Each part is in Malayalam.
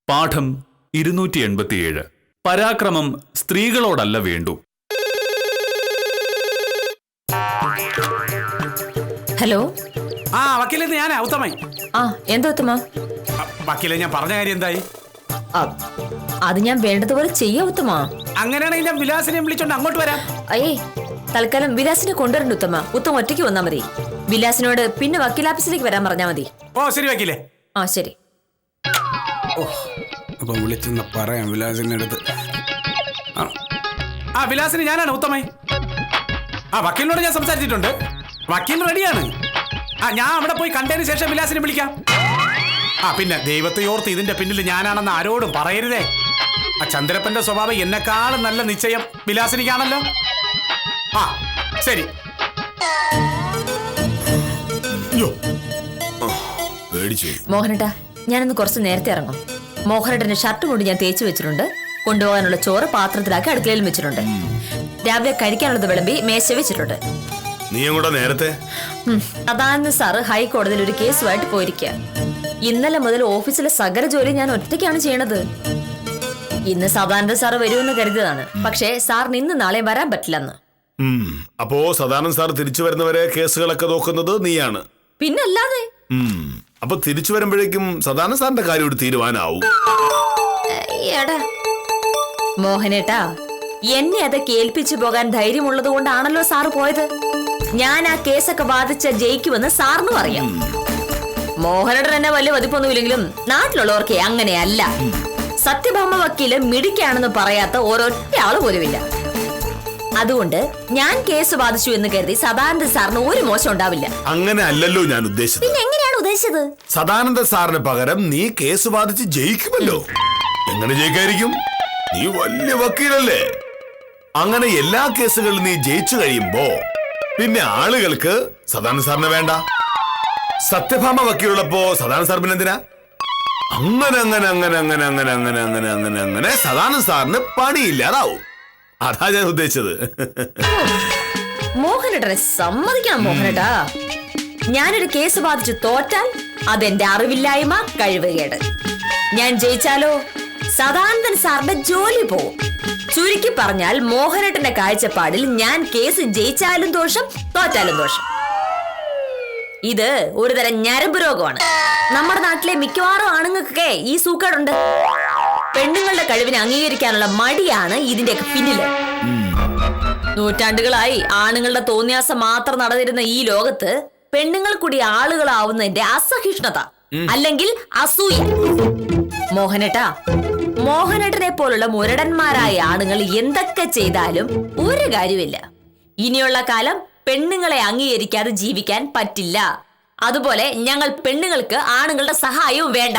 പാഠം 287. പരാക്രമം സ്ത്രീകളോടല്ല വേണ്ടു. ഹലോ. വക്കീലെ, ഞാനാ ഉത്തമൻ. എന്താ ഉത്തമ? വക്കീലെ, ഞാൻ പറഞ്ഞ കാര്യം എന്തായി? അത് ഞാൻ വേണ്ടതുപോലെ ചെയ്യാ ഉത്തമ. അങ്ങനെയാണെങ്കിൽ ഞാൻ വിലാസിനെ വിളിച്ചോണ്ട് അങ്ങോട്ട് വരാം. അയ്യേ, തൽക്കാലം വിലാസിനെ കൊണ്ടുവരണ്ട ഉത്തമ. ഉത്തമ ഒറ്റയ്ക്ക് വന്നാ മതി. വിലാസിനോട് പിന്നെ വക്കീൽ ഓഫീസിലേക്ക് വരാൻ പറഞ്ഞാ മതി. ഓ ശരി വക്കീലെ. ശരി. അപ്പൊ വിളിച്ചെന്ന് പറയാം വിലാസിന്റെ അടുത്ത്. വിലാസിന് ഞാനാണ് ഉത്തമൻ. വക്കീലിനോട് ഞാൻ സംസാരിച്ചിട്ടുണ്ട്. വക്കീൽ റെഡിയാണ്. ഞാൻ അവിടെ പോയി കണ്ടതിന് ശേഷം വിലാസിനെ വിളിക്കാം. പിന്നെ ദൈവത്തെ ഓർത്ത് ഇതിന്റെ പിന്നിൽ ഞാനാണെന്ന് ആരോടും പറയരുതേ. ചന്ദ്രപ്പന്റെ സ്വഭാവം എന്നെക്കാളും നല്ല നിശ്ചയം വിലാസിനിക്കാണല്ലോ. ശരി. മോഹനേട്ടാ, ഞാനൊന്ന് കുറച്ച് നേരത്തെ ഇറങ്ങും. മോഹനേട്ടന്റെ ഷർട്ട് കൊണ്ട് ഞാൻ തേച്ചു വെച്ചിട്ടുണ്ട്. കൊണ്ടുപോകാനുള്ള ചോറ് പാത്രത്തിലാക്കി അടുക്കളയിൽ വെച്ചിട്ടുണ്ട്. രാവിലെ കഴിക്കാനുള്ളത് വിളമ്പി മേശ വെച്ചിട്ടുണ്ട്. നേരത്തെ അതാന്ന് സാറ് ഹൈക്കോടതിയിൽ ഒരു കേസുമായിട്ട് പോയിരിക്കുക. ഇന്നലെ മുതൽ ഓഫീസിലെ സകല ജോലി ഞാൻ ഒറ്റയ്ക്കാണ് ചെയ്യണത്. ഇന്ന് സദാനന്ദ സാറ് വരുമെന്ന് കരുതിയതാണ്. പക്ഷേ സാറിന് ഇന്ന് നാളെ വരാൻ പറ്റില്ലെന്ന്. അപ്പോ സദാനന്ദ സാർ തിരിച്ചു വരുന്നവരെ കേസുകളൊക്കെ നോക്കുന്നത് നീയാണ്? പിന്നല്ലാതെ. അപ്പൊ തിരിച്ചു വരുമ്പോഴേക്കും സദാനന്ദ സാറിന്റെ കാര്യം ഒരു തീരുമാനമാവും. മോഹനേട്ടാ, എന്നെ അതൊക്കെ ഏൽപ്പിച്ചു പോകാൻ ധൈര്യമുള്ളത് കൊണ്ടാണല്ലോ സാറ് പോയത്. ഞാൻ ആ കേസൊക്കെ വാദിച്ച ജയിക്കുമെന്ന് സാറിനും അറിയാം. മോഹനേട്ടൻ എന്നെ വലിയ മതിപ്പൊന്നുമില്ലെങ്കിലും നാട്ടിലുള്ളവർക്ക് അങ്ങനെയല്ല. സത്യഭാമ വക്കീല് മിടിക്കാണെന്ന് പറയാത്ത ഒരൊറ്റ ആള് പോലുമില്ല. അതുകൊണ്ട് ഞാൻ കേസ് വാദിച്ചു എന്ന് കരുതി സദാനന്ദ സാറിന് ഒരു മോശം ഉണ്ടാവില്ല. അങ്ങനെ അല്ലല്ലോ ഞാൻ ഉദ്ദേശിച്ചത്. പിന്നെ എങ്ങനെയാണ് ഉദ്ദേശിച്ചത്? സദാനന്ദ സാറിന് പകരം നീ കേസ് വാദിച്ച് ജയിക്കുമല്ലോ. എങ്ങനെ ജയിക്കായിരിക്കും? നീ വലിയ വക്കീലല്ലേ. അങ്ങനെ എല്ലാ കേസുകളും നീ ജയിച്ചു കഴിയുമ്പോ പിന്നെ ആളുകൾക്ക് സദാനന്ദ സാറിന് വേണ്ട. സത്യഭാമ വക്കീലുള്ളപ്പോ സദാനന്ദ സാർ പിന്നെ എന്തിനാ? അങ്ങനെ അങ്ങനെ അങ്ങനെ അങ്ങനെ അങ്ങനെ അങ്ങനെ അങ്ങനെ അങ്ങനെ അങ്ങനെ സദാനന്ദ സാറിന് പണിയില്ലാതാവും. അതാ ഞാൻ ഉദ്ദേശിച്ചത്. മോഹനേട്ടനെ സമ്മതിക്കണം മോഹനേട്ടാ. ഞാനൊരു കേസ് ബാധിച്ചു തോറ്റാൽ അതെന്റെ അറിവില്ലായ്മ, കഴിവുകേട്. ഞാൻ ജയിച്ചാലോ സദാനന്ദൻ സാറിന്റെ ജോലി പോവും. ചുരുക്കി പറഞ്ഞാൽ മോഹനേട്ടന്റെ കാഴ്ചപ്പാടിൽ ഞാൻ കേസ് ജയിച്ചാലും ദോഷം, തോറ്റാലും ദോഷം. ഇത് ഒരുതരം ഞരമ്പ് രോഗമാണ്. നമ്മുടെ നാട്ടിലെ മിക്കവാറും ആണുങ്ങൾക്കൊക്കെ ഈ സൂക്കേടുണ്ട്. പെണ്ണുങ്ങളുടെ കഴിവിനെ അംഗീകരിക്കാനുള്ള മടിയാണ് ഇതിന്റെയൊക്കെ പിന്നില്. നൂറ്റാണ്ടുകളായി ആണുങ്ങളുടെ തോന്നിയാസം മാത്രം നടന്നിരുന്ന ഈ ലോകത്ത് പെണ്ണുങ്ങൾ കൂടി ആളുകളാവുന്നതിന്റെ അസഹിഷ്ണുത അല്ലെങ്കിൽ അസൂയ. മോഹനേട്ടനെ പോലുള്ള മുരടന്മാരായ ആണുങ്ങൾ എന്തൊക്കെ ചെയ്താലും ഒരു കാര്യമില്ല. ഇനിയുള്ള കാലം പെണ്ണുങ്ങളെ അംഗീകരിക്കാതെ ജീവിക്കാൻ പറ്റില്ല. അതുപോലെ ഞങ്ങൾ പെണ്ണുങ്ങൾക്ക് ആണുങ്ങളുടെ സഹായവും വേണ്ട.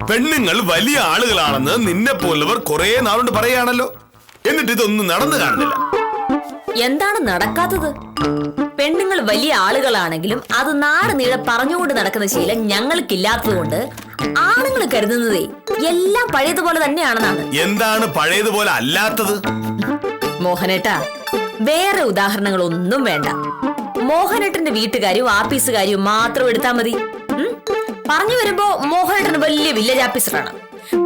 പെണ്ണുങ്ങൾ വലിയ ആളുകളാണെന്ന് നിന്നെ പോലുള്ളവർ കുറെ നാളുകൊണ്ട് പറയാണല്ലോ. എന്നിട്ട് ഇതൊന്നും നടന്നു കാണുന്നില്ല. എന്താണ് നടക്കാത്തത്? പെണ്ണുങ്ങൾ വലിയ ആളുകളാണെങ്കിലും അത് നാട് നീളെ പറഞ്ഞുകൊണ്ട് നടക്കുന്ന ശീലം ഞങ്ങൾക്കില്ലാത്തത് കൊണ്ട് ആണുങ്ങൾ കരുതുന്നതേ എല്ലാം പഴയതുപോലെ തന്നെയാണെന്നാണ്. എന്താണ് പഴയതുപോലെ അല്ലാത്തത്? മോഹനേട്ടാ, വേറെ ഉദാഹരണങ്ങളൊന്നും വേണ്ട. മോഹനേട്ടന്റെ വീട്ടുകാരും ആഫീസുകാരും മാത്രം എടുത്താൽ മതി. പറഞ്ഞു വരുമ്പോ മോഹനേട്ടൻ വലിയ വില്ലേജ് ഓഫീസറാണ്.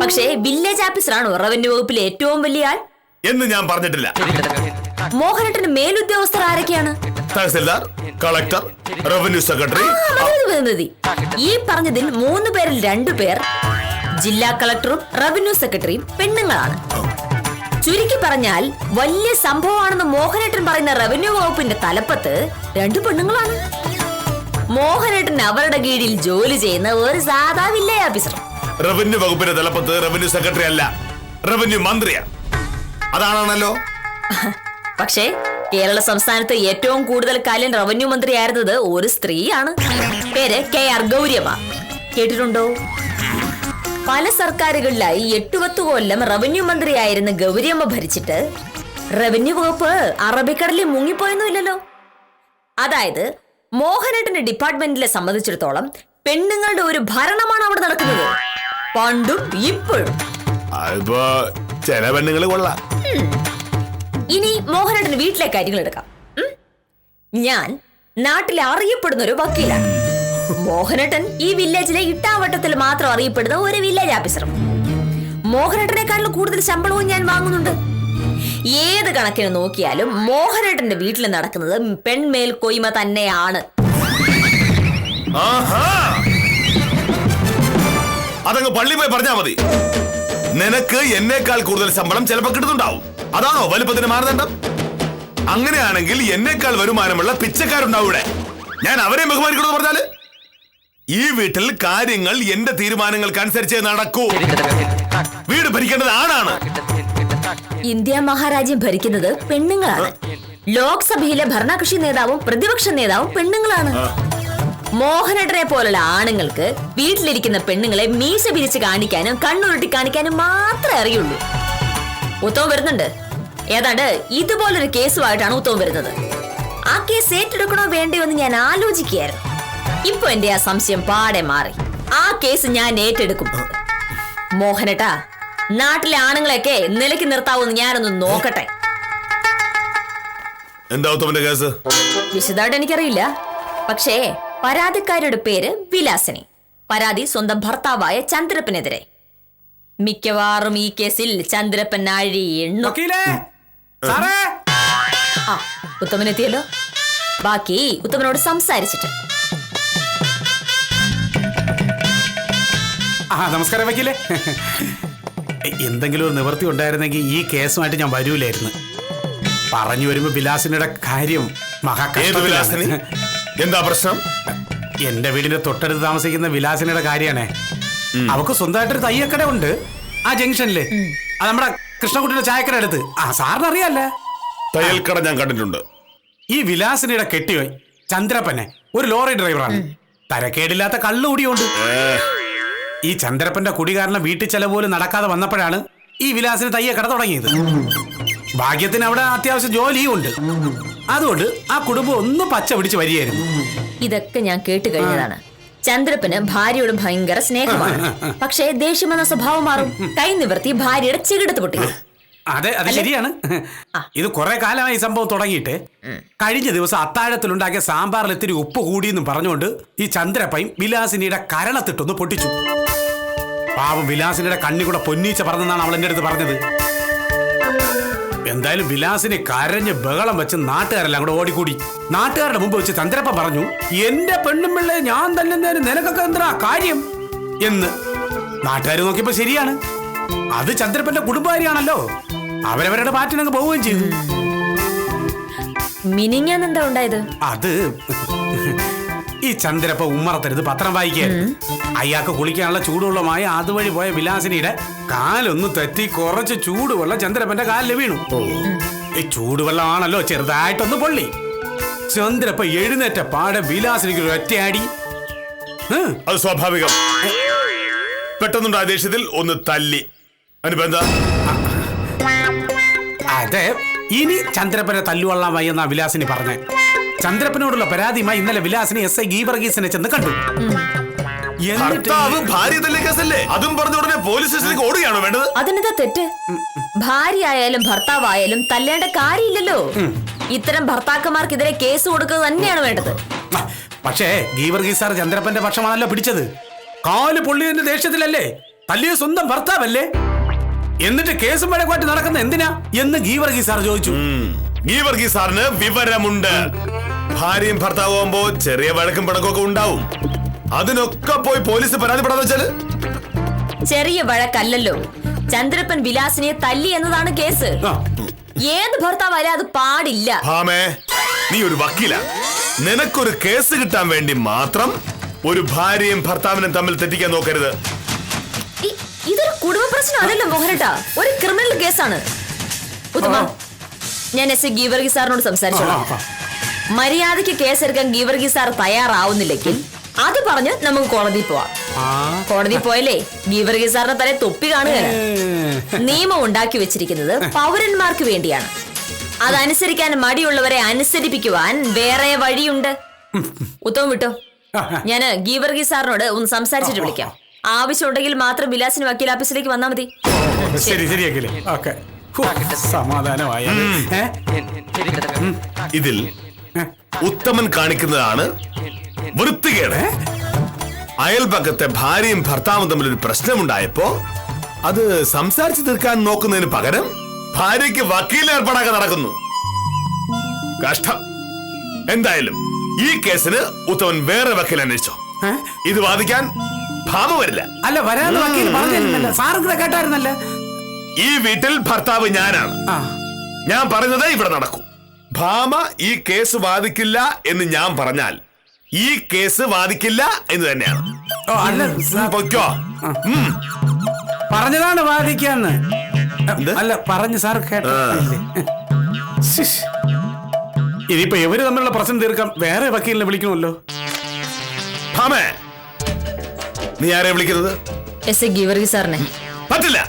പക്ഷേ വില്ലേജ് ഓഫീസറാണോ റവന്യൂ വകുപ്പിലെ ഏറ്റവും വലിയ ആൾ എന്ന് ഞാൻ പറഞ്ഞിട്ടില്ല. മോഹനേട്ടന്റെ മേലുദ്യോഗസ്ഥർ ആരൊക്കെയാണ്? Tahsildar, collector, revenue secretary. ഈ പറഞ്ഞതിൽ 3 പേരിൽ 2 പേർ ജില്ലാ കളക്ടറും റവന്യൂ സെക്രട്ടറിയും പെണ്ണുങ്ങളാണ്. ചുരുക്കി പറഞ്ഞാൽ വലിയ സംഭവമാണെന്ന് മോഹനേട്ടൻ പറയുന്ന റവന്യൂ വകുപ്പിന്റെ തലപ്പത്ത് 2 പെണ്ണുങ്ങളാണ്. മോഹനേട്ടൻ അവരുടെ കീഴിൽ ജോലി ചെയ്യുന്ന ഒരു സാധാ വില്ലേജ് ഓഫീസർ. റവന്യൂ വകുപ്പിന്റെ തലപ്പത്ത് റവന്യൂ സെക്രട്ടറി അല്ല, റവന്യൂ മന്ത്രിയാ. അതാണല്ലോ. പക്ഷേ കേരള സംസ്ഥാനത്ത് ഏറ്റവും കൂടുതൽ കാലം റവന്യൂ മന്ത്രിയായിരുന്നത് ഒരു സ്ത്രീയാണ്. പേര് KR ഗൗരിയമ്മ. കേട്ടിട്ടുണ്ടോ? പല സർക്കാരുകളിലായി 8-10 കൊല്ലം റവന്യൂ മന്ത്രിയായിരുന്ന ഗൗരിയമ്മ ഭരിച്ചിട്ട് റവന്യൂ വകുപ്പ് അറബിക്കടലിൽ മുങ്ങിപ്പോയൊന്നുമില്ലല്ലോ. അതായത് മോഹനേട്ടന്റെ ഡിപ്പാർട്ട്മെന്റിലെ സംബന്ധിച്ചിടത്തോളം പെണ്ണുങ്ങളുടെ ഒരു ഭരണമാണ് അവിടെ നടക്കുന്നത്. പണ്ടും ഇപ്പോഴും. ചില പെണ്ണുങ്ങൾ കൊള്ളാം. ഇനി മോഹനേട്ടന് വീട്ടിലെ കാര്യങ്ങൾ എടുക്കാം. ഞാൻ നാട്ടിലെ അറിയപ്പെടുന്ന ഒരു വക്കീലാണ്. മോഹനേട്ടൻ ഈ വില്ലേജിലെ ഇട്ടാവട്ടത്തിൽ മാത്രം അറിയപ്പെടുന്ന ഒരു വില്ലേജ് ഓഫീസറും. മോഹനേട്ടനെക്കാളും കൂടുതൽ ശമ്പളവും ഞാൻ വാങ്ങുന്നുണ്ട്. ഏത് കണക്കിന് നോക്കിയാലും മോഹനേട്ടന്റെ വീട്ടിൽ നടക്കുന്നത് പെൺമേൽ കൊയ്മ തന്നെയാണ്. അതങ്ങ് പള്ളി പോയി പറഞ്ഞാ മതി. നിനക്ക് എന്നേക്കാൾ കൂടുതൽ ശമ്പളം ചിലപ്പോ കിട്ടുന്നുണ്ടാവും. അതാണോ വലുപ്പത്തിന് മാനദണ്ഡം? അങ്ങനെയാണെങ്കിൽ എന്നേക്കാൾ വരുമാനമുള്ള പിച്ചക്കാരുണ്ടാവും ഇവിടെ. ഞാൻ അവരെ ബഹുമാനിക്കണമെന്ന് പറഞ്ഞാല് ഈ വീട്ടിൽ കാര്യങ്ങൾ എന്റെ തീരുമാനങ്ങൾക്കനുസരിച്ച് നടക്കൂ. വീട് ഭരിക്കേണ്ടത് ആണാണ്. ഇന്ത്യ മഹാരാജ്യം ഭരിക്കുന്നത് പെണ്ണുങ്ങളാണ്. ലോക്സഭയിലെ ഭരണകക്ഷി നേതാവും പ്രതിപക്ഷ നേതാവും പെണ്ണുങ്ങളാണ്. മോഹനേട്ടനെ പോലുള്ള ആണുങ്ങൾക്ക് വീട്ടിലിരിക്കുന്ന പെണ്ണുങ്ങളെ മീശ പിരിച്ച് കാണിക്കാനും കണ്ണുരുട്ടി കാണിക്കാനും മാത്രമേ അറിയുള്ളൂ. ഉത്തമം വരുന്നുണ്ട്. ഏതാണ്ട് ഇതുപോലൊരു കേസുമായിട്ടാണ് ഉത്തമം വരുന്നത്. ആ കേസ് ഏറ്റെടുക്കണോ വേണ്ടയോ എന്ന് ഞാൻ ആലോചിക്കുകയായിരുന്നു. ഇപ്പൊ എന്റെ ആ സംശയം പാടെ മാറി. ആ കേസ് ഞാൻ ഏറ്റെടുക്കും. മോഹനേട്ടാ, നാട്ടിലെ ആണുങ്ങളെയൊക്കെ നിലയ്ക്ക് നിർത്താവൂന്ന് ഞാനൊന്ന് നോക്കട്ടെ. എന്താ ഉത്തമന്റെ കേസ്? വിശദമായിട്ട് എനിക്കറിയില്ല. പക്ഷേ പരാതിക്കാരുടെ പേര് വിലാസിനി. പരാതി സ്വന്തം ഭർത്താവായ ചന്ദ്രപ്പനെതിരെ. മിക്കവാറും ഈ കേസിൽ ചന്ദ്രപ്പൻ അഴി എണ്ണു. ഉത്തമനെത്തിയല്ലോ. ബാക്കി ഉത്തമനോട് സംസാരിച്ചിട്ട്. നമസ്കാരം വക്കീലേ. എന്തെങ്കിലും ഒരു നിവൃത്തി ഉണ്ടായിരുന്നെങ്കിൽ ഈ കേസുമായിട്ട് ഞാൻ വരൂലായിരുന്നു. പറഞ്ഞു വരുമ്പോ വിലാസിനിയുടെ കാര്യം വിലാസിനി എന്താ പ്രശ്നം? എന്റെ വീടിന്റെ തൊട്ടടുത്ത് താമസിക്കുന്ന വിലാസിനിയുടെ കാര്യാണേ. അവക്ക് സ്വന്തമായിട്ടൊരു തയ്യക്കട ഉണ്ട് ആ ജംഗ്ഷനില്. അത് നമ്മുടെ കൃഷ്ണകുട്ടിയുടെ ചായക്കട അടുത്ത്. സാറിന് അറിയാല്ലേ? തയ്യൽക്കട ഞാൻ കണ്ടിട്ടുണ്ട്. ഈ വിലാസിനിയുടെ കെട്ടിയോ ചന്ദ്രപ്പനെ ഒരു ലോറി ഡ്രൈവറാണ്. തരക്കേടില്ലാത്ത കള്ളുകൂടിയുണ്ട്. ഈ ചന്ദ്രപ്പന്റെ കുടി കാരണം വീട്ടിൽ ചെലവ് പോലും നടക്കാതെ വന്നപ്പോഴാണ് ഈ വിലാസിന് തയ്യക്കട തുടങ്ങിയത്. ഭാഗ്യത്തിന് അവിടെ അത്യാവശ്യം ജോലിയും ഉണ്ട്. അതുകൊണ്ട് ആ കുടുംബം ഒന്ന് പച്ച പിടിച്ച് വരികയായിരുന്നു. ഇതൊക്കെ ഞാൻ കേട്ട് കഴിഞ്ഞതാണ്. ചന്ദ്രപ്പന് ഭാര്യയോട് ഭയങ്കര സ്നേഹമാണ്. പക്ഷേ ദേഷ്യം എന്ന സ്വഭാവം മാറും. കൈ നിവർത്തി ഭാര്യയുടെ ചെകിടത്ത് പൊട്ടി. അതെ, അത് ശരിയാണ്. ഇത് കുറെ കാലമായി ഈ സംഭവം തുടങ്ങിയിട്ട്. കഴിഞ്ഞ ദിവസം അത്താഴത്തിലുണ്ടാക്കിയ സാമ്പാറിൽ ഇത്തിരി ഉപ്പ് കൂടിയെന്നും പറഞ്ഞുകൊണ്ട് ഈ ചന്ദ്രപ്പയും വിലാസിനിയുടെ കരണത്തിട്ടൊന്ന് പൊട്ടിച്ചു. പാവം വിലാസിനിയുടെ കണ്ണി കൂടെ പൊന്നീച്ച പറഞ്ഞെന്നാണ് അവൾ എന്റെ അടുത്ത് പറഞ്ഞത്. എന്തായാലും വിലാസിനെ കരഞ്ഞ് ബഹളം വെച്ച് നാട്ടുകാരെല്ലാം കൂടെ ഓടിക്കൂടി. നാട്ടുകാരുടെ മുമ്പ് വെച്ച് ചന്ദ്രപ്പൻ പറഞ്ഞു, എന്റെ പെണ്ണും പിള്ളേ ഞാൻ തല്ലുന്നതിന് നിനക്കൊക്കെ എന്താ കാര്യം എന്ന്. നാട്ടുകാർ നോക്കിയപ്പോ ശരിയാണ്, അത് ചന്ദ്രപ്പന്റെ കുടുംബകാരിയാണല്ലോ. അവരവരുടെ പാറ്റിനങ്ങ് പോവുകയും ചെയ്തു. മിനിങ്ങാൻ എന്താ ഉണ്ടായത്? അത് ഈ ചന്ദ്രപ്പ ഉമ്മറത്തരുത് പത്രം വായിക്കായിരുന്നു. അയാൾക്ക് കുളിക്കാനുള്ള ചൂടുവെള്ളമായി അതുവഴി പോയ വിലാസിനിയുടെ കാലൊന്ന് തെറ്റി കുറച്ച് ചൂടുവെള്ളം ചന്ദ്രപ്പന്റെ കാലിൽ വീണു. ഈ ചൂടുവെള്ളമാണല്ലോ ചെറുതായിട്ടൊന്ന് പൊള്ളി. ചന്ദ്രപ്പ എഴുന്നേറ്റ പാടെ വിലാസിനിക്ക് ഒരു ഒറ്റയാടി. അത് സ്വാഭാവികം. പെട്ടെന്നുണ്ടായ ദേഷ്യത്തിൽ ഒന്ന് തല്ലി. അനുബന്ധ അതെ, ഇനി ചന്ദ്രപ്പനെ തല്ലുകൊള്ളാൻ വയ്യെന്നാ വിലാസിനി പറഞ്ഞേ. ചന്ദ്രപ്പനോടുള്ള പരാതിയുമായി ഇന്നലെ വിലാസിനി എസ് ഐ ഗീവർഗീസിനെ ചെന്ന് കണ്ടു. അതും പറഞ്ഞ ഉടനെ പോലീസ് സ്റ്റേഷനിലേക്ക് ഓടുകയാണോ വേണ്ടത്? അതിനെന്താ തെറ്റ്? ഭാര്യ ആയാലും ഭർത്താവായാലും തല്ലേണ്ട കാര്യമില്ലല്ലോ. ഇത്തരം ഭർത്താക്കന്മാർക്കെതിരെ കേസ് കൊടുക്കുക തന്നെയാണ് വേണ്ടത്. പക്ഷേ ഗീവർഗീസ് സാർ ചന്ദ്രപ്പന്റെ പക്ഷമാണല്ലോ പിടിച്ചത്. കാല് പൊള്ളിയതിന്റെ ദേഷ്യത്തിലല്ലേ? തല്ലിയ സ്വന്തം ഭർത്താവല്ലേ? എന്നിട്ട് കേസും വഴക്കുമായിട്ട് നടക്കുന്ന എന്തിനാ എന്ന് ഗീവർഗീസ് സാർ ചോദിച്ചു. ഗീവർഗീസ് സാറിന് വിവരമുണ്ട്. ഭാര്യയും ഭർത്താവുമ്പോ ചെറിയ വഴക്കും പിണക്കൊക്കെ ഉണ്ടാവും. അതിനൊക്കെ പോയി പോലീസ് പരാതിപ്പെടാന്ന് വെച്ചാല് ചെറിയ വഴക്കല്ലല്ലോ. ചന്ദ്രപ്പൻ വിലാസിനെ തല്ലി എന്നതാണ് കേസ്. ഏത് ഭർത്താവായാലും അത് പാടില്ല. ഭാമേ, നീ ഒരു വക്കീല. നിനക്കൊരു കേസ് കിട്ടാൻ വേണ്ടി മാത്രം ഒരു ഭാര്യയും ഭർത്താവിനും തമ്മിൽ തെറ്റിക്കാൻ നോക്കരുത്. ഇതൊരു കുടുംബ പ്രശ്നമല്ലല്ലോ മോഹനേട്ടാ, ഒരു ക്രിമിനൽ കേസാണ്. ഉത്തമ, ഞാൻ എസ് ഐ ഗീവർഗീസ് സാറിനോട് സംസാരിച്ചോളാം. മര്യാദയ്ക്ക് കേസെടുക്കാൻ ഗീവർഗീസ് സാർ തയ്യാറാവുന്നില്ലെങ്കിൽ അത് പറഞ്ഞ് നമുക്ക് കോടതി പോവാം. കോടതി പോയല്ലേ ഗീവർഗീസ് സാറിന്റെ തലേ തൊപ്പി കാണുകയാണ്. നിയമം ഉണ്ടാക്കി വെച്ചിരിക്കുന്നത് പൗരന്മാർക്ക് വേണ്ടിയാണ്. അതനുസരിക്കാൻ മടിയുള്ളവരെ അനുസരിപ്പിക്കുവാൻ വേറെ വഴിയുണ്ട്. ഉത്തമം വിട്ടോ, ഞാന് ഗീവർഗീസ് സാറിനോട് ഒന്ന് സംസാരിച്ചിട്ട് വിളിക്കാം. ആവശ്യമുണ്ടെങ്കിൽ മാത്രം വിലാസിന് വക്കീൽ ഓഫീസിലേക്ക് വന്നാൽ മതി. ശരി ശരിയാക്കില്ലേ? ഓക്കെ. സമാധാനമായ ഇതിൽ ഉത്തമൻ കാണിക്കുന്നതാണ് വൃത്തികേട്. അയൽപക്കത്തെ ഭാര്യയും ഭർത്താവും തമ്മിൽ ഒരു പ്രശ്നമുണ്ടായപ്പോ അത് സംസാരിച്ചു തീർക്കാൻ നോക്കുന്നതിന് പകരം ഭാര്യയ്ക്ക് വക്കീലിനെ ഏർപ്പാടാക്കാൻ നടക്കുന്നു. കഷ്ടം. എന്തായാലും ഈ കേസിന് ഉത്തമൻ വേറെ വക്കീൽ അന്വേഷിച്ചോ. ഇത് വാദിക്കാൻ ഭാമ വരില്ല. അല്ല, വരാന്ന് വക്കീൽ പറഞ്ഞിരുന്നല്ലോ, സാറും കൂടെ കേട്ടായിരുന്നല്ലോ. ഈ വീട്ടിൽ ഭർത്താവ് ഞാനാണ്. ഞാൻ പറയുന്നത് ഇവിടെ നടക്കും. ഭാമ ഈ കേസ് വാദിക്കില്ല എന്ന് ഞാൻ പറഞ്ഞാൽ ഈ കേസ് വാദിക്കില്ല എന്ന് തന്നെയാണ്. പൊയ്ക്കോ. പറഞ്ഞതാണ് വാദിക്കാന്ന്. അല്ല, പറഞ്ഞു സാർ കേട്ടോ. ഇനിയിപ്പോ ഇവര് തമ്മിലുള്ള പ്രശ്നം തീർക്കാൻ വേറെ വക്കീലിനെ വിളിക്കണമല്ലോ. ഭാമേ, നീ ആരെ വിളിക്കുന്നത്? എസ് എ ഗീവർഗീസ് സാറിനെ. പറ്റില്ല.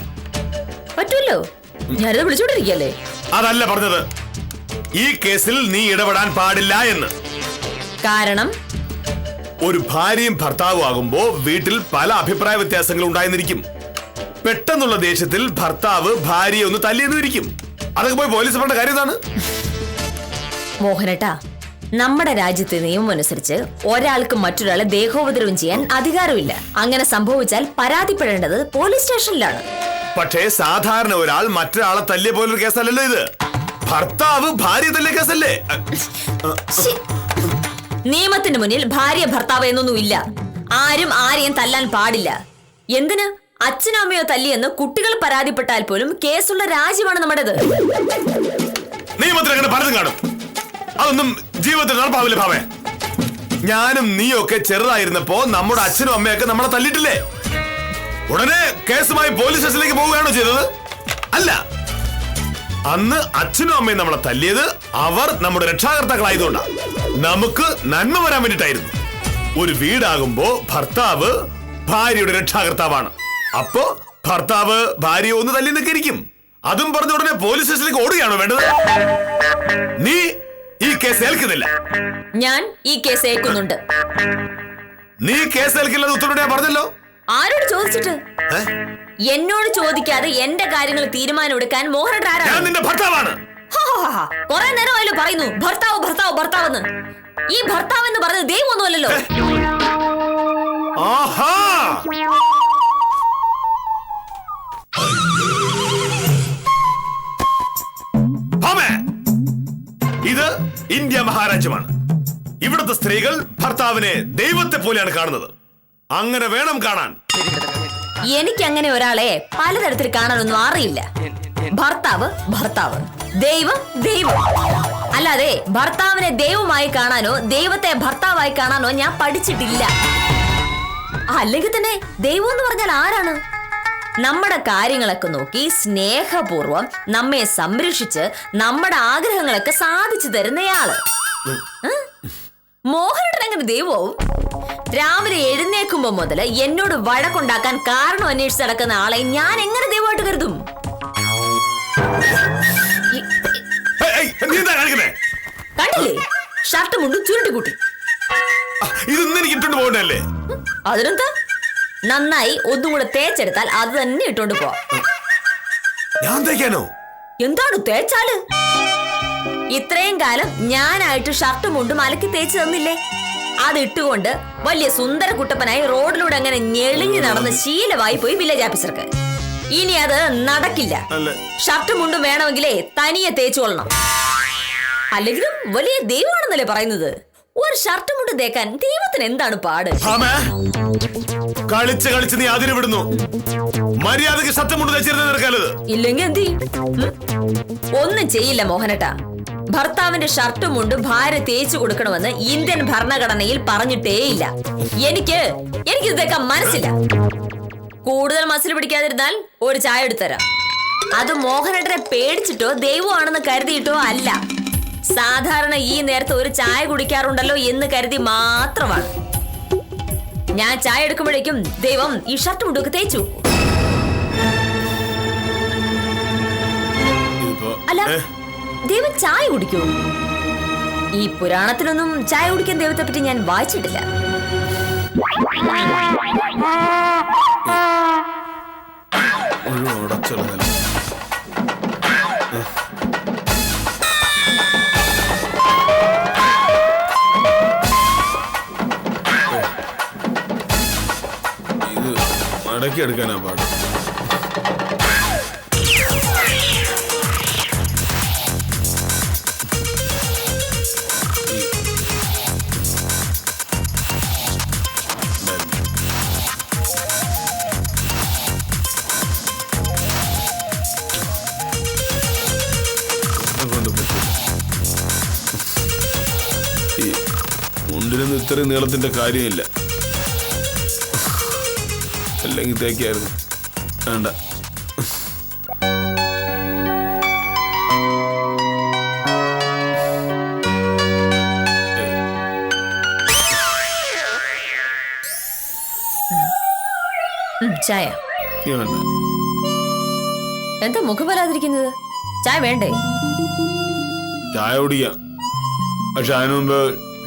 പറ്റൂല്ലോ, ഞാനത് വിളിച്ചോണ്ടിരിക്കല്ലേ. അതല്ല പറഞ്ഞത്. ഈ കേസിൽ നീ ഇടപെടാൻ പാടില്ല എന്ന്. കാരണം ഒരു ഭാര്യയും ഭർത്താവും ആകുമ്പോ വീട്ടിൽ പല അഭിപ്രായ വ്യത്യാസങ്ങൾ ഉണ്ടായിരുന്നിരിക്കും. പെട്ടെന്നുള്ള ദേഷ്യത്തിൽ ഭർത്താവ് ഭാര്യയെ ഒന്ന് തല്ലിയെന്നിരിക്കും. അതൊക്കെ പോയി പോലീസ് പറഞ്ഞ കാര്യം എന്താണ്? മോഹനേട്ടാ, നമ്മുടെ രാജ്യത്തെ നിയമം അനുസരിച്ച് ഒരാൾക്ക് മറ്റൊരാളെ ദേഹോപദ്രവം ചെയ്യാൻ അധികാരമില്ല. അങ്ങനെ സംഭവിച്ചാൽ പരാതിപ്പെടേണ്ടത് പോലീസ് സ്റ്റേഷനിലാണ്. പക്ഷേ സാധാരണ ഒരാൾ മറ്റൊരാളെ തല്ലിയ പോലൊരു കേസല്ലല്ലോ ഇത്. ഭർത്താവ് ഭാര്യ തല്ലിയ കേസല്ലേ? നിയമത്തിന് മുന്നിൽ ഭാര്യ ഭർത്താവ് എന്നൊന്നും ഇല്ല. ആരും ആരെയും തല്ലാൻ പാടില്ല. എന്തിന്? അച്ഛനോ അമ്മയോ തല്ലിയെന്ന് കുട്ടികൾ പരാതിപ്പെട്ടാൽ പോലും കേസുള്ള രാജ്യമാണ് നമ്മുടേത്. നിയമത്തിൽ അങ്ങനെ പലതും കാണും. അതൊന്നും ജീവിതത്തിൽ നടപ്പാവില്ല ഭാവേ. ഞാനും നീയൊക്കെ ചെറുതായിരുന്നപ്പോ നമ്മുടെ അച്ഛനും അമ്മയൊക്കെ നമ്മളെ തല്ലിട്ടില്ലേ? ഉടനെ കേസുമായി പോലീസ് സ്റ്റേഷനിലേക്ക് പോവുകയാണോ ചെയ്തത്? അല്ല. അന്ന് അച്ഛനും അമ്മയും നമ്മളെ തല്ലിയത് അവർ നമ്മുടെ രക്ഷാകർത്താക്കളായതുകൊണ്ടാണ്. നമുക്ക് നന്മ വരാൻ വേണ്ടിട്ടായിരുന്നു. ഒരു വീടാകുമ്പോ ഭർത്താവ് ഭാര്യയുടെ രക്ഷാകർത്താവാണ്. അപ്പോ ഭർത്താവ് ഭാര്യയെ ഒന്ന് തല്ലി നിൽക്കിരിക്കും. അതും പറഞ്ഞ ഉടനെ പോലീസ് സ്റ്റേഷനിലേക്ക് ഓടുകയാണോ വേണ്ടത്? നീ ഈ കേസ് ഏൽക്കുന്നില്ല. ഞാൻ ഈ കേസ് ഏൽക്കുന്നുണ്ട്. നീ കേസ് ഏൽക്കില്ലെന്ന് ഉത്തരവിടെ പറഞ്ഞല്ലോ. ആരോട് ചോദിച്ചിട്ട്? എന്നോട് ചോദിക്കാതെ എന്റെ കാര്യങ്ങൾ തീരുമാനം എടുക്കാൻ മോഹനേട്ടൻ ഞാൻ ആരാണ്? നിന്റെ ഭർത്താവാണ്. കൊറേ നേരമായാലും പറയുന്നു ഭർത്താവ് ഭർത്താവ് ഭർത്താവെന്ന്. ഈ ഭർത്താവ് എന്ന് പറഞ്ഞത് ദൈവമൊന്നുമല്ലല്ലോ. ആഹാ, ഇത് ഇന്ത്യ മഹാരാജ്യമാണ്. ഇവിടുത്തെ സ്ത്രീകൾ ഭർത്താവിനെ ദൈവത്തെ പോലെയാണ് കാണുന്നത്. അങ്ങനെ വേണം കാണാൻ. എനിക്ക് അങ്ങനെ ഒരാളെ പലതരത്തിൽ കാണാനൊന്നും അറിയില്ല. ഭർത്താവ് ഭർത്താവ്, ദൈവം ദൈവം. അല്ലാതെ ഭർത്താവിനെ ദൈവമായി കാണാനോ ദൈവത്തെ ഭർത്താവായി കാണാനോ ഞാൻ പഠിച്ചിട്ടില്ല. അല്ലെങ്കിൽ തന്നെ ദൈവം എന്ന് പറഞ്ഞാൽ ആരാണ്? നമ്മുടെ കാര്യങ്ങളൊക്കെ നോക്കി സ്നേഹപൂർവം നമ്മെ സംരക്ഷിച്ച് നമ്മുടെ ആഗ്രഹങ്ങളൊക്കെ സാധിച്ചു തരുന്നയാള്. മോഹനേട്ടൻ അങ്ങനെ ദൈവവും? രാവിലെ എഴുന്നേക്കുമ്പോ മുതല് എന്നോട് വഴക്കുണ്ടാക്കാൻ കാരണം അന്വേഷിച്ച് നടക്കുന്ന ആളെ ഞാൻ എങ്ങനെ ദൈവമായിട്ട് കരുതും? കണ്ടില്ലേ, ഷർട്ട് മുണ്ടും ചുരുട്ടിക്കൂട്ടി. ഇതൊന്നും എനിക്ക് ഇട്ടോണ്ട് പോകണ്ടല്ലേ? അതിനെന്താ, നന്നായി ഒന്നും കൂടെ തേച്ചെടുത്താൽ അത് തന്നെ ഇട്ടോണ്ട് പോവാം. ഞാൻ തേക്കാനോ? എന്താണ് തേച്ചാല്? ഇത്രയും കാലം ഞാനായിട്ട് ഷർട്ടും മുണ്ടും അലക്കി തേച്ച് തന്നില്ലേ? അത് ഇട്ടുകൊണ്ട് വലിയ സുന്ദര കുട്ടപ്പനായി റോഡിലൂടെ അങ്ങനെ ഞെളിഞ്ഞു നടന്ന് ശീലമായി പോയി വില്ലേജ് ഓഫീസർക്ക്. ഇനി അത് നടക്കില്ല. ഷർട്ടും മുണ്ടും വേണമെങ്കിലേ തനിയെ തേച്ചുകൊള്ളണം. അല്ലെങ്കിലും വലിയ ദൈവമാണെന്നല്ലേ പറയുന്നത്. ഒരു ഷർട്ടും മുണ്ടും തേക്കാൻ ദൈവത്തിന് എന്താണ് പാട്? കളിച്ച് കളിച്ച് നീ അതിര് വിടുന്നു. മര്യാദക്ക് ഷർട്ടും മുണ്ടും തേച്ചിരുന്നത് ഇല്ലെങ്കിൽ എന്ത് ചെയ്യും? ഒന്നും ചെയ്യില്ല മോഹനേട്ടാ. ഭർത്താവിന്റെ ഷർട്ടും മുണ്ടും ഭാര്യ തേച്ചു കൊടുക്കണമെന്ന് ഇന്ത്യൻ ഭരണഘടനയിൽ പറഞ്ഞിട്ടേയില്ല. എനിക്ക് തേക്കാൻ മനസ്സില്ല. കൂടുതൽ മസിൽ പിടിക്കാതിരുന്നാൽ ഒരു ചായ എടുത്തരാം. അത് മോഹനേട്ടനെ പേടിച്ചിട്ടോ ദൈവമാണെന്ന് കരുതിയിട്ടോ അല്ല. സാധാരണ ഈ നേരത്തെ ഒരു ചായ കുടിക്കാറുണ്ടല്ലോ എന്ന് കരുതി മാത്രമാണ്. ഞാൻ ചായ എടുക്കുമ്പോഴേക്കും ദൈവം ഈ ഷർട്ട് മുണ്ടൊക്കെ തേച്ചു. അല്ല, ദൈവം ചായ കുടിക്കൂ? ഈ പുരാണത്തിലൊന്നും ചായ കുടിക്കാൻ ദൈവത്തെ പറ്റി ഞാൻ വായിച്ചിട്ടില്ല. പതുക്കെ എടുക്കാനാ പാട്. മുണ്ടിനൊന്നും ഇത്രയും നീളത്തിന്റെ കാര്യമില്ല. അല്ലെങ്കിൽ തേക്കായിരുന്നു. വേണ്ട. ചായ വേണ്ട. എന്താ മുഖം വരാതിരിക്കുന്നത്? ചായ വേണ്ടേ? ചായ കുടിക്കാം. പക്ഷെ അതിനു മുമ്പ്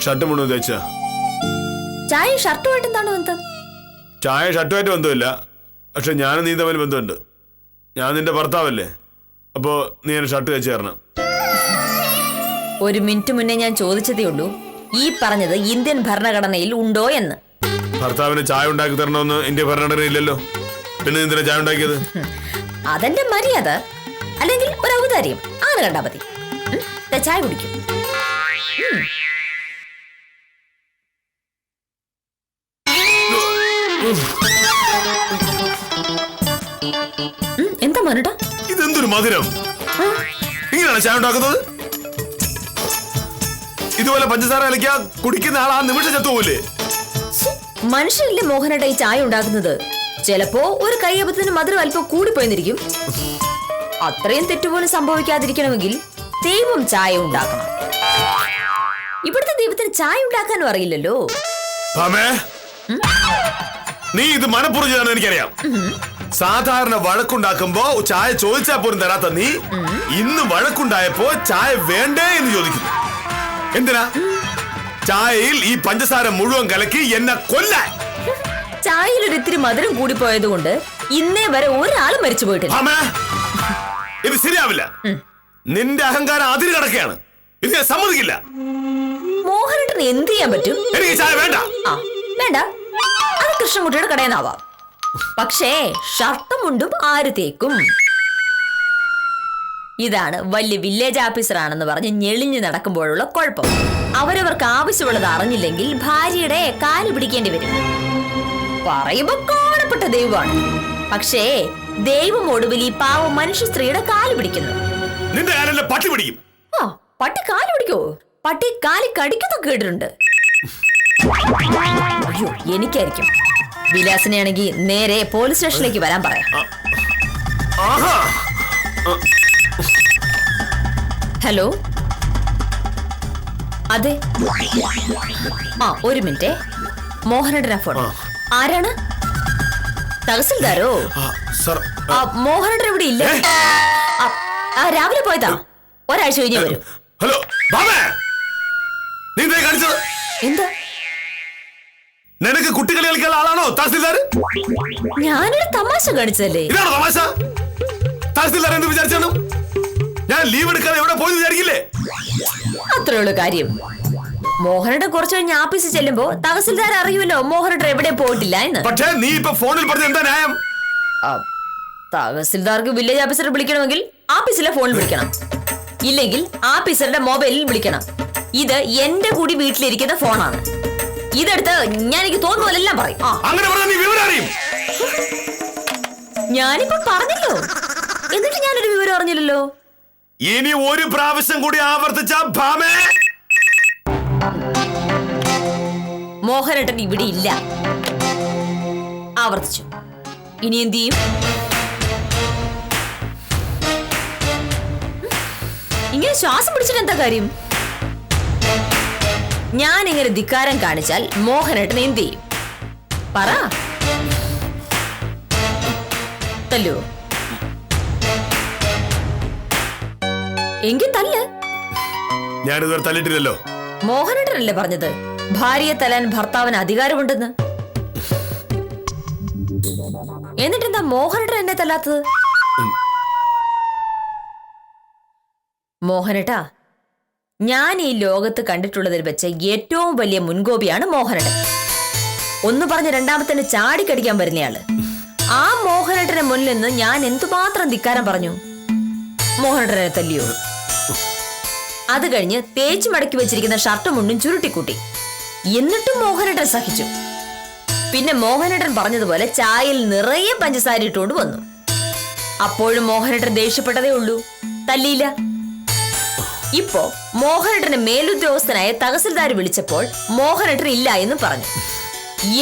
ഷർട്ട് മുഴുവൻ തേച്ചാ. ചായ ഷർട്ടുമായിട്ട് എന്താണ് ബന്ധം? ചായ ഷർട്ടുമായിട്ട് ബന്ധമില്ല. പക്ഷെ ഞാനും നീ തമ്മിൽ ബന്ധമുണ്ട്. ഞാൻ നിന്റെ ഭർത്താവല്ലേ, അപ്പോ നീ എന്നെ ഷർട്ട് തേച്ച് തരണം. ഒരു മിനിറ്റ് മുന്നേ ഞാൻ ചോദിച്ചതേ ഉള്ളൂ, ഈ പറഞ്ഞത് ഇന്ത്യൻ ഭരണഘടനയിൽ ഉണ്ടോ എന്ന്. ഭർത്താവിന് ചായ ഉണ്ടാക്കി തരണമെന്ന് ഇന്ത്യ ഭരണഘടന ഇല്ലല്ലോ. പിന്നെ എന്തിനാ ചായ ഉണ്ടാക്കിയത്? അതെന്റെ മര്യാദ, അല്ലെങ്കിൽ ഒരു ഔദാര്യം ആണ്. കണ്ടാ മതി. ചായ കുടിക്കും. എന്താ മനോട്ടാ ഇതെന്തൊരു മധുരം! ഇങ്ങനെയാണ് ചായ ഉണ്ടാക്കുന്നത്? ഇതുപോലെ പഞ്ചസാര കളിക്കാ കുടിക്കുന്ന ആൾ ആ നിമിഷം ചത്തുപോലേ. മനുഷ്യരില്ലേ മോഹനേട്ട ഈ ചായ ഉണ്ടാക്കുന്നത്? ചിലപ്പോ ഒരു കയ്യബദ്ധത്തിന് മധുരം അല്പം കൂടിപ്പോയെന്നിരിക്കും. അത്രയും തെറ്റുപോലും സംഭവിക്കാതിരിക്കണമെങ്കിൽ ദൈവം ചായ ഉണ്ടാക്കണം. ഇവിടുത്തെ ദൈവത്തിന് ചായ ഉണ്ടാക്കാനും അറിയില്ലല്ലോ. നീ ഇത് മനഃപൂർവ്വം ചെയ്താണെന്ന് എനിക്കറിയാം. സാധാരണ വഴക്കുണ്ടാക്കുമ്പോ ചായ ചോദിച്ചാൽ പോലും തരാത്ത നീ ഇന്ന് വഴക്കുണ്ടായപ്പോ ചായ വേണ്ടേ എന്ന് ചോദിക്കുന്നു. എന്തിനാ? ചായയിൽ ഈ പഞ്ചസാര മുഴുവൻ കലക്കി എന്നെ കൊല്ലാൻ. ചായയിൽ ഒരു ഇത്തിരി മധുരം കൂടിപ്പോയത് കൊണ്ട് ഇന്നേ വരെ ഒരാളും മരിച്ചു പോയിട്ടില്ല. ഇത് ശരിയാവില്ല. നിന്റെ അഹങ്കാരം അതിര് കിടക്കുകയാണ്. ഇത് ഞാൻ സമ്മതിക്കില്ല. മോഹനേട്ടന് എന്ത് ചെയ്യാൻ പറ്റും? എനിക്ക് ചായ വേണ്ട. വേണ്ട, അത് കൃഷ്ണൻകുട്ടിയുടെ കടയെന്നാവാം. പക്ഷേ ഷർട്ടും മുണ്ടും ആര് തേക്കും? ഇതാണ് വലിയ വില്ലേജ് ഓഫീസർ ആണെന്ന് പറഞ്ഞ് ഞെളിഞ്ഞു നടക്കുമ്പോഴുള്ള കുഴപ്പം. അവരവർക്ക് ആവശ്യമുള്ളത് അറിഞ്ഞില്ലെങ്കിൽ ഭാര്യയുടെ കാല് പിടിക്കേണ്ടി വരും. പറയുമ്പോ കാണപ്പെട്ട ദൈവമാണ്, പക്ഷേ ദൈവം ഒടുവിൽ ഈ പാവം മനുഷ്യ സ്ത്രീയുടെ കാല് പിടിക്കുന്നു. നിന്റെ കാലല്ലേ പട്ടി പിടിക്കും. ആ, പട്ടി കാല് പിടിക്കോ? പട്ടി കാലി കടിക്കുന്നൊക്കെ കേട്ടിട്ടുണ്ട്. അയ്യോ, എനിക്കായിരിക്കും. വിലാസിനെയാണെങ്കിൽ നേരെ പോലീസ് സ്റ്റേഷനിലേക്ക് വരാൻ പറയാം. ഹലോ, അതെ. ആ, ഒരു മിനിറ്റ്. മോഹനേട്ടനാ ഫോൺ. ആരാണ്? തഹസിൽദാരോ? മോഹനേട്ടൻ ഇവിടെ ഇല്ല. രാവിലെ പോയതാ. ഒരാഴ്ച കഴിഞ്ഞ് വരും. ഹലോ, എന്താ? നിനക്ക് കുട്ടികളി കളിക്കാനുള്ള ആളാണോ തഹസിൽദാർ? ഞാനൊരു തമാശ കാണിച്ചതല്ലേ. ഇതാണോ തമാശ? തഹസിൽദാർ എന്ത് വിചാരിച്ചാണ്? ഞാൻ ലീവ് എടുക്കാതെ എവിടെ പോയി വിചാരിക്കില്ലേ? അത്രയുള്ള കാര്യം. മോഹനേട്ടൻ കുറച്ചു കഴിഞ്ഞ് ആഫീസിൽ ചെല്ലുമ്പോ തഹസിൽദാർ അറിയുമല്ലോ മോഹനേട്ടൻ എവിടെ പോയിട്ടില്ല എന്ന്. പക്ഷേ നീ ഇപ്പൊ ഫോണിൽ പറഞ്ഞ എന്താ ന്യായം? തഹസിൽദാർക്ക് വില്ലേജ് ഓഫീസറെ വിളിക്കണമെങ്കിൽ ആഫീസിലെ ഫോണിൽ വിളിക്കണം, ഇല്ലെങ്കിൽ ആഫീസറുടെ മൊബൈലിൽ വിളിക്കണം. ഇത് എന്റെ കൂടി വീട്ടിലിരിക്കുന്ന ഫോണാണ്. ഇതെടുത്ത് ഞാൻ എനിക്ക് തോന്നുന്നതെല്ലാം പറയും. അങ്ങനെ പറഞ്ഞാൽ നീ വിവരം അറിയും. ഞാനിപ്പോ പറഞ്ഞല്ലോ, എന്നിട്ട് ഞാനൊരു വിവരം അറിഞ്ഞില്ലല്ലോ. ഇനി ഒരു പ്രാവശ്യം കൂടി ആവർത്തിച്ച മോഹനേട്ടൻ ഇവിടെ ഇല്ല. ആവർത്തിച്ചു. ഇനി എന്ത് ചെയ്യും? ഇങ്ങനെ ശ്വാസം പിടിച്ചിട്ട് എന്താ കാര്യം? ഞാൻ ഇങ്ങനെ ധിക്കാരം കാണിച്ചാൽ മോഹനേട്ടൻ എന്ത് ചെയ്യും? പറ. തല്ലോ? എങ്കിൽ തല്ല്. ഞാനിതുവരെ തല്ലിട്ടില്ലല്ലോ. മോഹനേട്ടനല്ലേ പറഞ്ഞത് ഭാര്യയെ തല്ലാൻ ഭർത്താവിന് അധികാരമുണ്ടെന്ന്? എന്നിട്ടെന്താ മോഹനേട്ടൻ എന്നെ തല്ലാത്തത്? മോഹനേട്ടാ, ഞാൻ ഈ ലോകത്ത് കണ്ടിട്ടുള്ളതിൽ വെച്ച് ഏറ്റവും വലിയ മുൻകോപിയാണ് മോഹനേട്ടൻ. ഒന്ന് പറഞ്ഞ് രണ്ടാമത്തെ ചാടിക്കടിക്കാൻ വരുന്നയാള്. മോഹനേട്ടന്റെ മുന്നിൽ നിന്ന് ഞാൻ എന്തുമാത്രം ധിക്കാരം പറഞ്ഞു. മോഹനേട്ടനെ തല്ലിയോ? അത് കഴിഞ്ഞ് തേച്ചു മടക്കി വെച്ചിരിക്കുന്ന ഷർട്ടും മുണ്ടും ചുരുട്ടിക്കൂട്ടി. എന്നിട്ടും മോഹനേട്ടൻ സഹിച്ചു. പിന്നെ മോഹനേട്ടൻ പറഞ്ഞതുപോലെ ചായയിൽ നിറയെ പഞ്ചസാര ഇട്ടുകൊണ്ട് വന്നു. അപ്പോഴും മോഹനേട്ടൻ ദേഷ്യപ്പെട്ടതേ ഉള്ളൂ, തല്ലിയില്ല. ഇപ്പോ മോഹനേട്ടന്റെ മേലുദ്യോഗസ്ഥനായ തഹസിൽദാർ വിളിച്ചപ്പോൾ മോഹനേട്ടൻ ഇല്ല എന്ന് പറഞ്ഞു.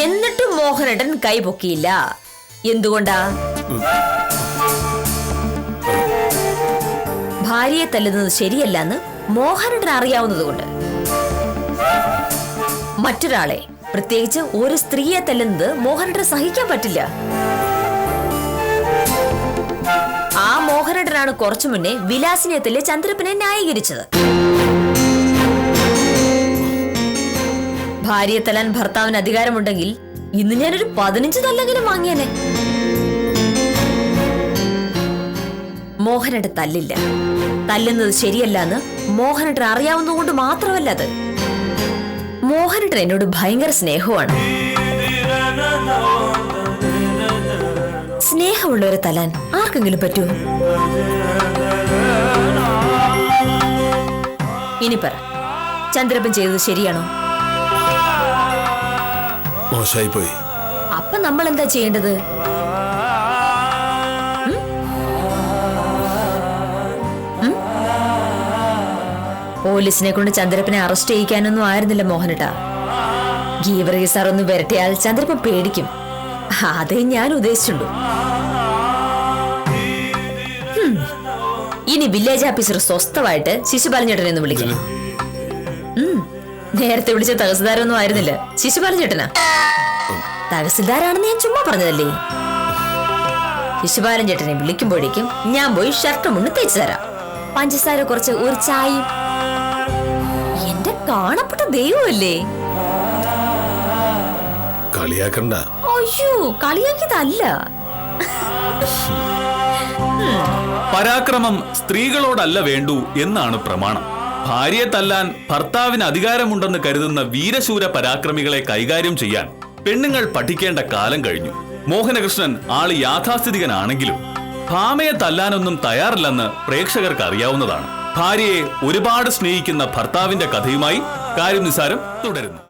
എന്നിട്ടും മോഹനേട്ടൻ കൈപൊക്കിയില്ല. എന്തുകൊണ്ടാ? ഭാര്യയെ തല്ലുന്നത് ശരിയല്ലെന്ന് മോഹനേട്ടൻ അറിയാവുന്നതുകൊണ്ട്. മറ്റൊരാളെ, പ്രത്യേകിച്ച് ഒരു സ്ത്രീയെ തല്ലുന്നത് മോഹനേട്ടൻ സഹിക്കാൻ പറ്റില്ല. ആ മോഹനേട്ടനാണ് കുറച്ചു മുന്നേ വിലാസിനെ തല്ലിയ ചന്ദ്രപ്പനെ ന്യായീകരിച്ചത്. ഭാര്യയെ തല്ലാൻ ഭർത്താവിന് അധികാരമുണ്ടെങ്കിൽ ഇന്ന് ഞാനൊരു 15 തല്ലെങ്കിലും വാങ്ങിയേനെ. മോഹനേട്ടൻ തല്ലില്ല. തല്ലുന്നത് ശരിയല്ല എന്ന് മോഹനേട്ടൻ അറിയാവുന്നതുകൊണ്ട് മാത്രമല്ല, അത് മോഹനേട്ടൻ എന്നോട് ഭയങ്കര സ്നേഹമാണ്. സ്നേഹമുള്ളവരെ തല്ലാൻ ആർക്കെങ്കിലും പറ്റൂ? ഇനി പറ, ചന്ദ്രപ്പൻ ചെയ്തത് ശരിയാണോ? മോശമായി പോയി. അപ്പൊ നമ്മൾ എന്താ ചെയ്യേണ്ടത്? പോലീസിനെ കൊണ്ട് ചന്ദ്രപ്പനെ അറസ്റ്റ് ചെയ്യിക്കാനൊന്നും ആയിരുന്നില്ല മോഹനേട്ടാ. ഗീവർഗി സാർ ഒന്ന് വരട്ടിയാൽ ചന്ദ്രപ്പൻ പേടിക്കും. അതേ ഞാൻ ഉദ്ദേശിച്ചുള്ളൂ. ഇനി വില്ലേജ് ഓഫീസർ സ്വസ്ഥമായിട്ട് ശിശുപാലൻ ചേട്ടനെ ഒന്ന് വിളിക്കണം. നേരത്തെ വിളിച്ച തഹസിൽദാരൊന്നും ആയിരുന്നില്ല, ശിശുപാലൻ ചേട്ടനാ. തഹസിൽദാരാണെന്ന് ഞാൻ ചുമ്മാ പറഞ്ഞതല്ലേ. ശിശുപാലൻ ചേട്ടനെ വിളിക്കുമ്പോഴേക്കും ഞാൻ പോയി ഷർട്ട് മുണ്ട് തേച്ചു തരാം. പഞ്ചസാര കുറച്ച് ഒരു ചായയും. എന്റെ കാണപ്പെട്ട ദൈവമല്ലേ. കളിയാക്കണ്ട. അയ്യോ, കളിയാക്കിയതല്ല. പരാക്രമം സ്ത്രീകളോടല്ല വേണ്ടൂ എന്നാണ് പ്രമാണം. ഭാര്യയെ തല്ലാൻ ഭർത്താവിന് അധികാരമുണ്ടെന്ന് കരുതുന്ന വീരശൂര പരാക്രമികളെ കൈകാര്യം ചെയ്യാൻ പെണ്ണുങ്ങൾ പഠിക്കേണ്ട കാലം കഴിഞ്ഞു. മോഹനകൃഷ്ണൻ ആള് യാഥാസ്ഥിതികനാണെങ്കിലും ഭാമയെ തല്ലാനൊന്നും തയ്യാറില്ലെന്ന് പ്രേക്ഷകർക്ക് അറിയാവുന്നതാണ്. ഭാര്യയെ ഒരുപാട് സ്നേഹിക്കുന്ന ഭർത്താവിന്റെ കഥയുമായി കാര്യം നിസാരം തുടരുന്നു.